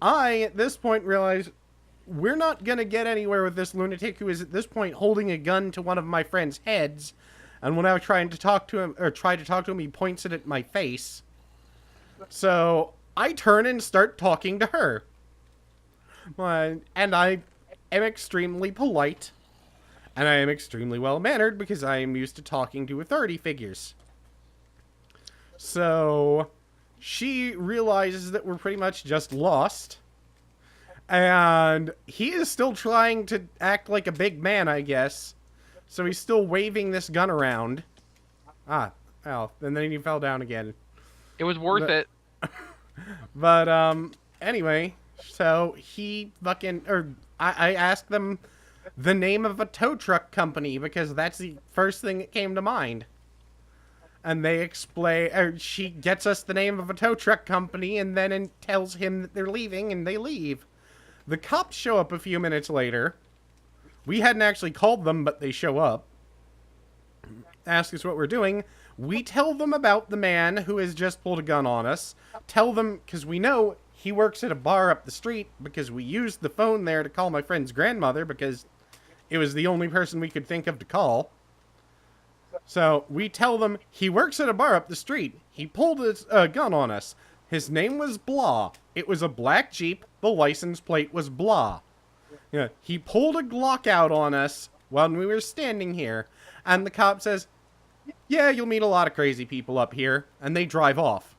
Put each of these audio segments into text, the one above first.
I, at this point, realized we're not going to get anywhere with this lunatic who is, at this point, holding a gun to one of my friend's heads. And when I was trying to talk to him, or try to talk to him, he points it at my face. So, I turn and start talking to her. And I am extremely polite. And I am extremely well-mannered because I am used to talking to authority figures. So, she realizes that we're pretty much just lost. And he is still trying to act like a big man, I guess. So he's still waving this gun around. Ah, well, and then he fell down again. It was worth it. But, anyway, so he fucking, I asked them the name of a tow truck company because that's the first thing that came to mind. And they explain, she gets us the name of a tow truck company and then tells him that they're leaving and they leave. The cops show up a few minutes later. We hadn't actually called them, but they show up. Ask us what we're doing. We tell them about the man who has just pulled a gun on us. Tell them, because we know he works at a bar up the street, because we used the phone there to call my friend's grandmother, because it was the only person we could think of to call. So, we tell them he works at a bar up the street. He pulled his gun on us. His name was Blah. It was a black Jeep. The license plate was Blah. Yeah, he pulled a Glock out on us when we were standing here. And the cop says, yeah, you'll meet a lot of crazy people up here. And they drive off.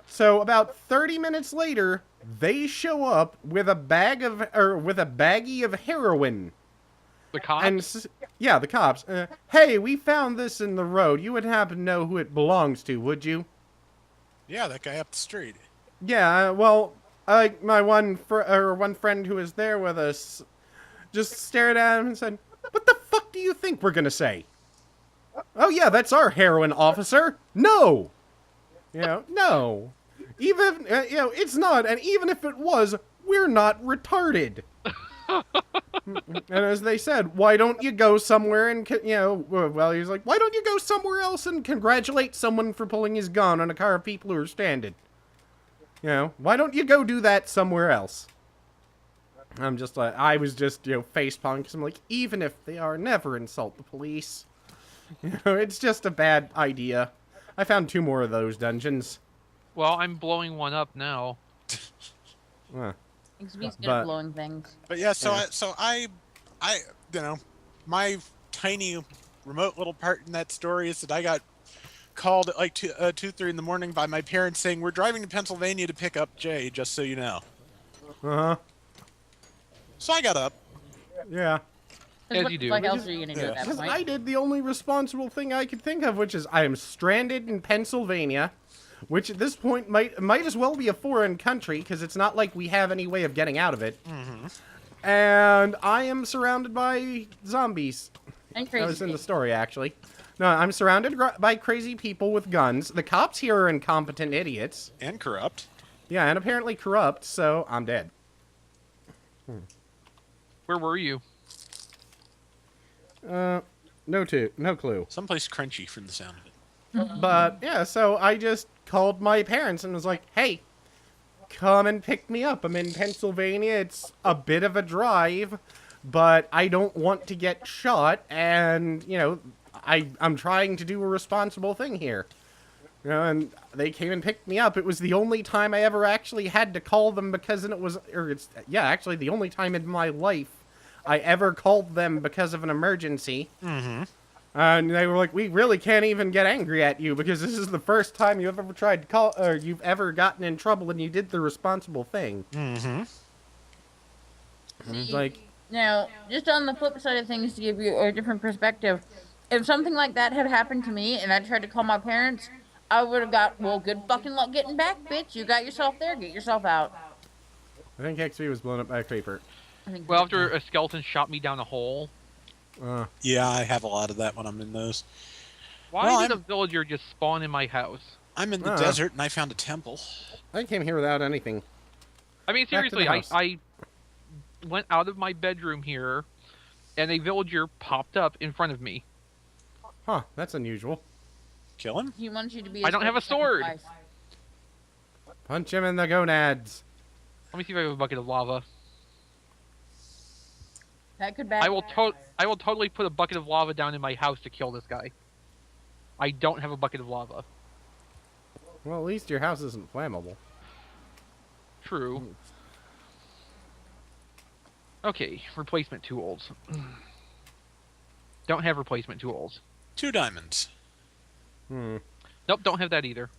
So about 30 minutes later, they show up with a baggie of heroin. The cops? And, yeah, the cops. Hey, we found this in the road. You would happen to know who it belongs to, would you? Yeah, that guy up the street. Yeah, well, my one friend who was there with us just stared at him and said, what the fuck do you think we're gonna say? Oh yeah, that's our heroin officer. No! No. Even, it's not, and even if it was, we're not retarded. And as they said, why don't you go somewhere and, well, he's like, why don't you go somewhere else and congratulate someone for pulling his gun on a car of people who are stranded? Why don't you go do that somewhere else? I'm just like, I was just, facepalming because I'm like, even if they are, never insult the police. It's just a bad idea. I found 2 more of those dungeons. Well, I'm blowing one up now. Exvee's good at blowing things. But yeah, I, my tiny remote little part in that story is that I got called at like 2-3 in the morning by my parents saying, we're driving to Pennsylvania to pick up Jay, just so you know. Uh-huh. So I got up. Yeah. As you do. What else are you going to do at that Because point? I did the only responsible thing I could think of, which is I am stranded in Pennsylvania, which at this point might as well be a foreign country, because it's not like we have any way of getting out of it. Mm-hmm. And I am surrounded by zombies. And crazy That was in the story, actually. No, I'm surrounded by crazy people with guns. The cops here are incompetent idiots. And corrupt. Yeah, and apparently corrupt, so I'm dead. Where were you? No clue. Someplace crunchy from the sound of it. But, yeah, so I just called my parents and was like, hey, come and pick me up. I'm in Pennsylvania. It's a bit of a drive, but I don't want to get shot, and, I'm trying to do a responsible thing here. And they came and picked me up. It was the only time I ever actually had to call them because actually the only time in my life I ever called them because of an emergency. Mm-hmm. And they were like, we really can't even get angry at you because this is the first time you've ever tried to call, or you've ever gotten in trouble and you did the responsible thing. Mm-hmm. It's like, now, just on the flip side of things to give you a different perspective, if something like that had happened to me and I tried to call my parents, I would have got, well, good fucking luck getting back, bitch. You got yourself there. Get yourself out. I think Exvee was blown up by a creeper. Well, after a skeleton shot me down a hole. Yeah, I have a lot of that when I'm in those. Why did a villager just spawn in my house? I'm in the desert and I found a temple. I came here without anything. I mean, seriously, I went out of my bedroom here, and a villager popped up in front of me. Huh, that's unusual. Kill him? He wants you to be. I don't have a sword. Punch him in the gonads. Let me see if I have a bucket of lava. That could I will backfire. totally put a bucket of lava down in my house to kill this guy. I don't have a bucket of lava. Well, at least your house isn't flammable. True. Okay, replacement tools. Don't have replacement tools. 2 diamonds. Hmm. Nope, don't have that either.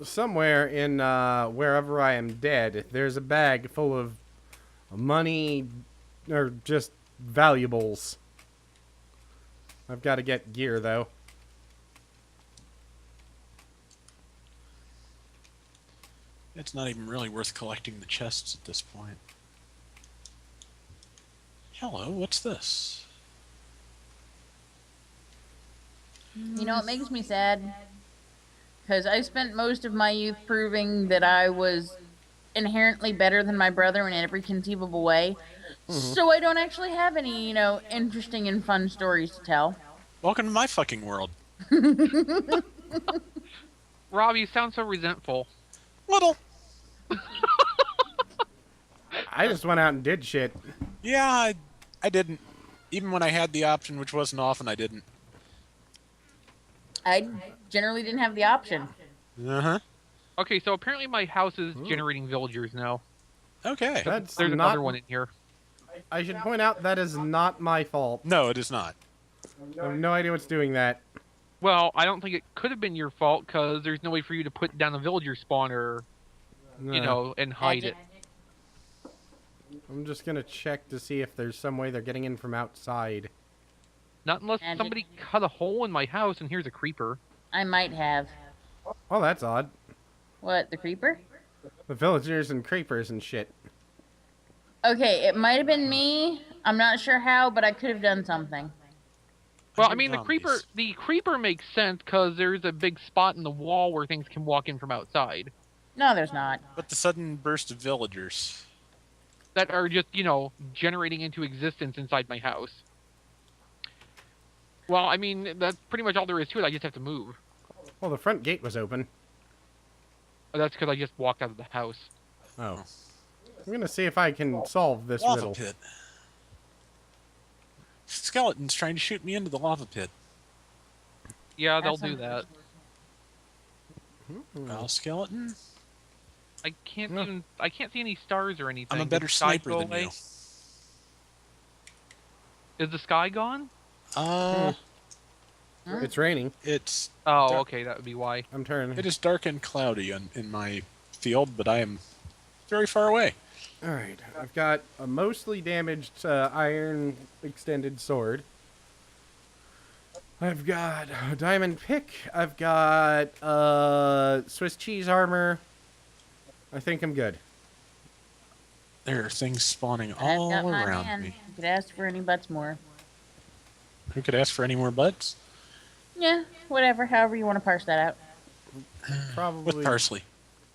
Somewhere in wherever I am dead, there's a bag full of money or just valuables. I've got to get gear though. It's not even really worth collecting the chests at this point. Hello, what's this? You know what makes me sad? Because I spent most of my youth proving that I was inherently better than my brother in every conceivable way. So I don't actually have any, interesting and fun stories to tell. Welcome to my fucking world. Rob, you sound so resentful. Little. I just went out and did shit. Yeah, I didn't. Even when I had the option, which wasn't often, I didn't. I generally didn't have the option. Uh-huh. Okay, so apparently my house is generating villagers now. Okay. That's There's not, another one in here. I should point out that is not my fault. No, it is not. I have no idea what's doing that. Well, I don't think it could have been your fault, because there's no way for you to put down a villager spawner, and hide it. I'm just gonna check to see if there's some way they're getting in from outside. Not unless somebody cut a hole in my house and here's a creeper. I might have. Oh, that's odd. What, the creeper? The villagers and creepers and shit. Okay, it might have been me. I'm not sure how, but I could have done something. Well, I mean, the creeper makes sense because there's a big spot in the wall where things can walk in from outside. No, there's not. But the sudden burst of villagers. That are just, generating into existence inside my house. Well, I mean, that's pretty much all there is to it. I just have to move. Well, the front gate was open. That's because I just walked out of the house. Oh. I'm gonna see if I can solve this Lava riddle. pit. Skeletons trying to shoot me into the lava pit. Yeah, they'll That's do that. Well, skeleton? I can't see any stars or anything. I'm a Did better the sky sniper go than away? you. Is the sky gone? It's raining. It's Oh, okay, that would be why. I'm turning. it is dark and cloudy in my field, but I am very far away. Alright, I've got a mostly damaged iron extended sword. I've got a diamond pick. I've got Swiss cheese armor. I think I'm good. There are things spawning I've all got my around man. me. You could ask for any butts more. Who could ask for any more butts? Yeah, whatever. However you want to parse that out. Probably. With parsley.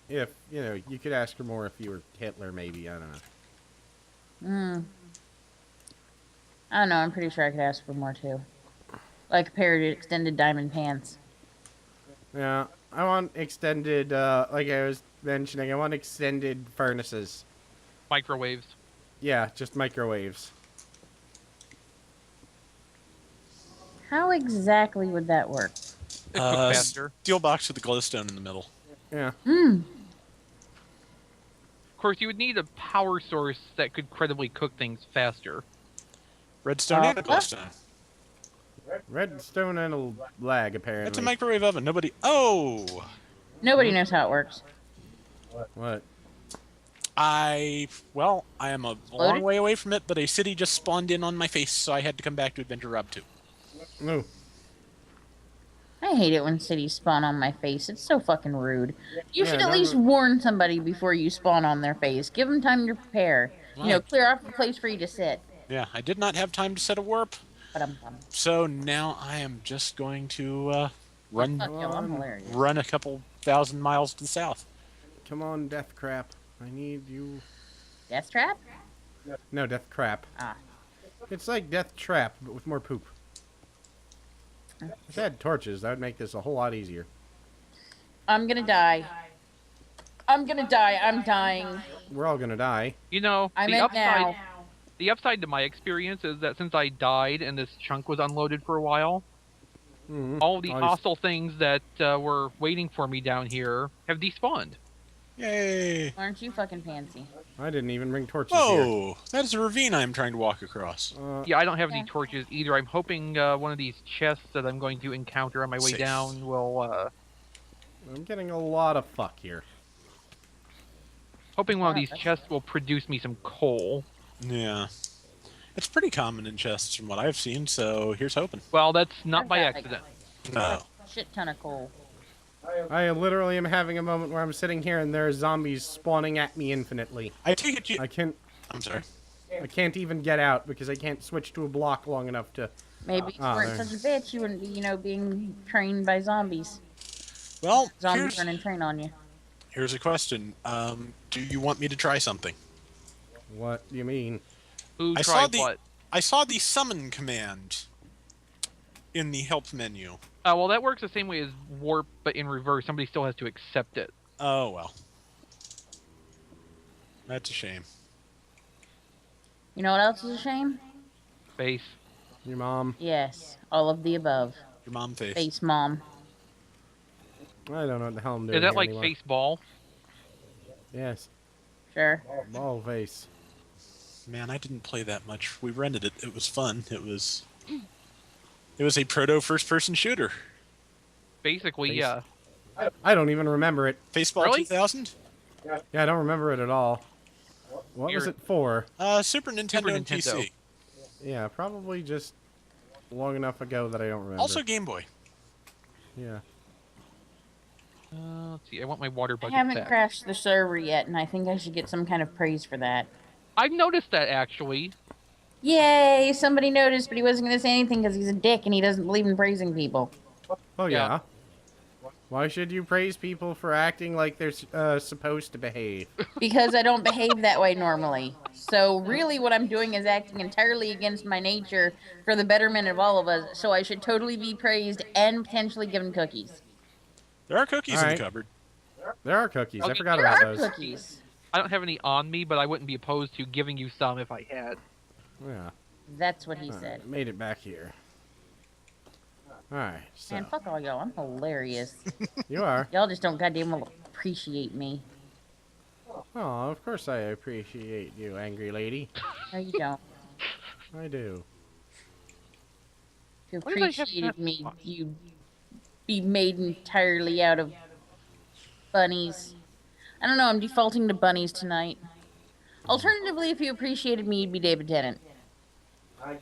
If, you could ask for more if you were Hitler, maybe. I don't know. I don't know. I'm pretty sure I could ask for more too. Like a pair of extended diamond pants. Yeah, I want extended, like I was mentioning, I want extended furnaces. Microwaves. Yeah, just microwaves. How exactly would that work? It cook faster. Steel box with a glowstone in the middle. Yeah. Of course, you would need a power source that could credibly cook things faster. Redstone and a glowstone. Redstone and a lag, apparently. It's a microwave oven. Nobody. Oh! Nobody knows how it works. What? I am a long Loaded? way away from it, but a city just spawned in on my face, so I had to come back to Adventure Rob 2. No. I hate it when cities spawn on my face. It's so fucking rude. You Yeah, should at least warn somebody before you spawn on their face. Give them time to prepare. Right. Clear off a place for you to sit. Yeah, I did not have time to set a warp, Ba-dum-bum. so now I am just going to run Fuck you, I'm hilarious. run a couple thousand miles to the south. Come on, death crap. I need you. Death trap? No, death crap. Ah. It's like death trap, but with more poop. If I had torches, that would make this a whole lot easier. I'm gonna die. I'm gonna die. I'm dying. We're all gonna die. You know, I'm the in upside now. the upside to my experience is that since I died and this chunk was unloaded for a while, all the hostile things that were waiting for me down here have despawned. Yay! Aren't you fucking fancy? I didn't even bring torches here. Whoa! That is a ravine I'm trying to walk across. Yeah, I don't have any torches either. I'm hoping one of these chests that I'm going to encounter on my way Safe. down will... I'm getting a lot of fuck here. Hoping one of these chests will produce me some coal. Yeah. It's pretty common in chests from what I've seen, so here's hoping. Well, that's not by I've got, accident. No. Shit ton of coal. I literally am having a moment where I'm sitting here and there are zombies spawning at me infinitely. I take it you... I'm sorry. I can't even get out because I can't switch to a block long enough to... Maybe if you weren't such a bitch, you wouldn't be, you know, being trained by zombies. Well, Zombies run and train on you. here's a question. Do you want me to try something? What do you mean? Who I tried what? I saw the summon command in the help menu. Well, that works the same way as warp, but in reverse. Somebody still has to accept it. Oh, well. That's a shame. You know what else is a shame? Face. Your mom? Yes, all of the above. Your mom face. Face mom. I don't know what the hell I'm doing Is that here like anymore. face ball? Yes. Sure. Ball face. Man, I didn't play that much. We rented it. It was fun. It was a proto first-person shooter. Basically, Face. yeah. I don't even remember it. Faceball Really? 2000? Yeah, I don't remember it at all. What was Weird. it for? Super Nintendo and PC. Yeah, probably just long enough ago that I don't remember. Also Game Boy. Yeah. Let's see. I want my water I bucket haven't back. crashed the server yet, and I think I should get some kind of praise for that. I've noticed that, actually. Yay! Somebody noticed, but he wasn't going to say anything because he's a dick and he doesn't believe in praising people. Oh, Yeah. yeah. Why should you praise people for acting like they're supposed to behave? Because I don't behave that way normally. So really what I'm doing is acting entirely against my nature for the betterment of all of us, so I should totally be praised and potentially given cookies. There are cookies in Alright. the cupboard. There are cookies. I Okay, forgot There about are those. cookies. I don't have any on me, but I wouldn't be opposed to giving you some if I had. Yeah. That's what he Alright, said. made it back here. Alright, so. Man, fuck all y'all. I'm hilarious. You are. Y'all just don't goddamn well appreciate me. Oh, of course I appreciate you, angry lady. No, you don't. I do. If you Why did I have appreciated that me, spot? you'd be made entirely out of bunnies. I don't know, I'm defaulting to bunnies tonight. Alternatively, if you appreciated me, you'd be David Tennant.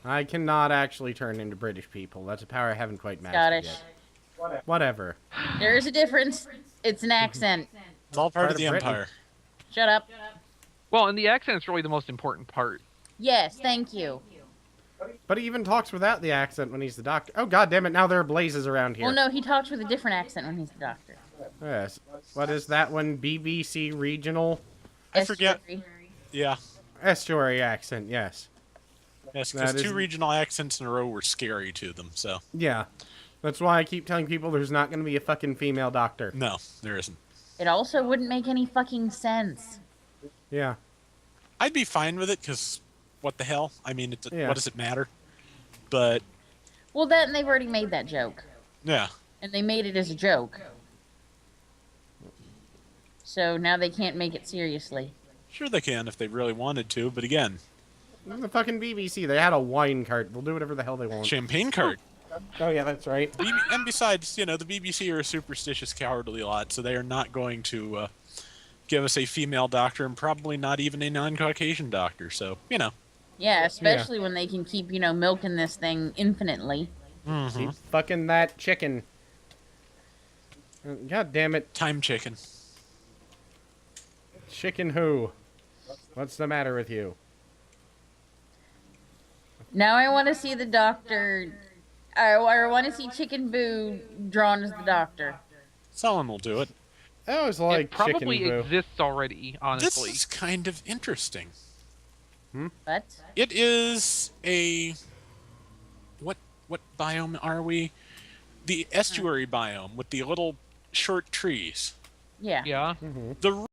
I cannot actually turn into British people. That's a power I haven't quite mastered Scottish. yet. Whatever. There is a difference. It's an accent. It's all part of the Britain. Empire. Shut up. Well, and the accent's really the most important part. Yes, thank you. But he even talks without the accent when he's the doctor. Oh, god damn it, now there are blazes around here. Well, no, he talks with a different accent when he's the doctor. Yes. What is that one? BBC regional I forget. Estuary. Yeah. estuary accent, yes. Yes, That because is- two regional accents in a row were scary to them, so. Yeah. That's why I keep telling people there's not going to be a fucking female doctor. No, there isn't. It also wouldn't make any fucking sense. Yeah. I'd be fine with it, because what the hell? I mean, Yeah. what does it matter? But, Well, that and they've already made that joke. yeah. And they made it as a joke. So now they can't make it seriously. Sure they can if they really wanted to, but again, The fucking BBC, they had a wine cart. They'll do whatever the hell they want. champagne cart. Oh, yeah, that's right. And besides, the BBC are a superstitious, cowardly lot, so they are not going to give us a female doctor and probably not even a non-Caucasian doctor, so, Yeah, especially when they can keep, milking this thing infinitely. Keep fucking that chicken. God damn it. Time chicken. Chicken who? What's the matter with you? Now I want to see the doctor. I want to see Chicken Boo drawn as the doctor. Someone will do it. That was like it probably chicken boo. exists already, honestly. This is kind of interesting. What? It is a... What biome are we? The estuary biome with the little short trees. Yeah. Yeah. The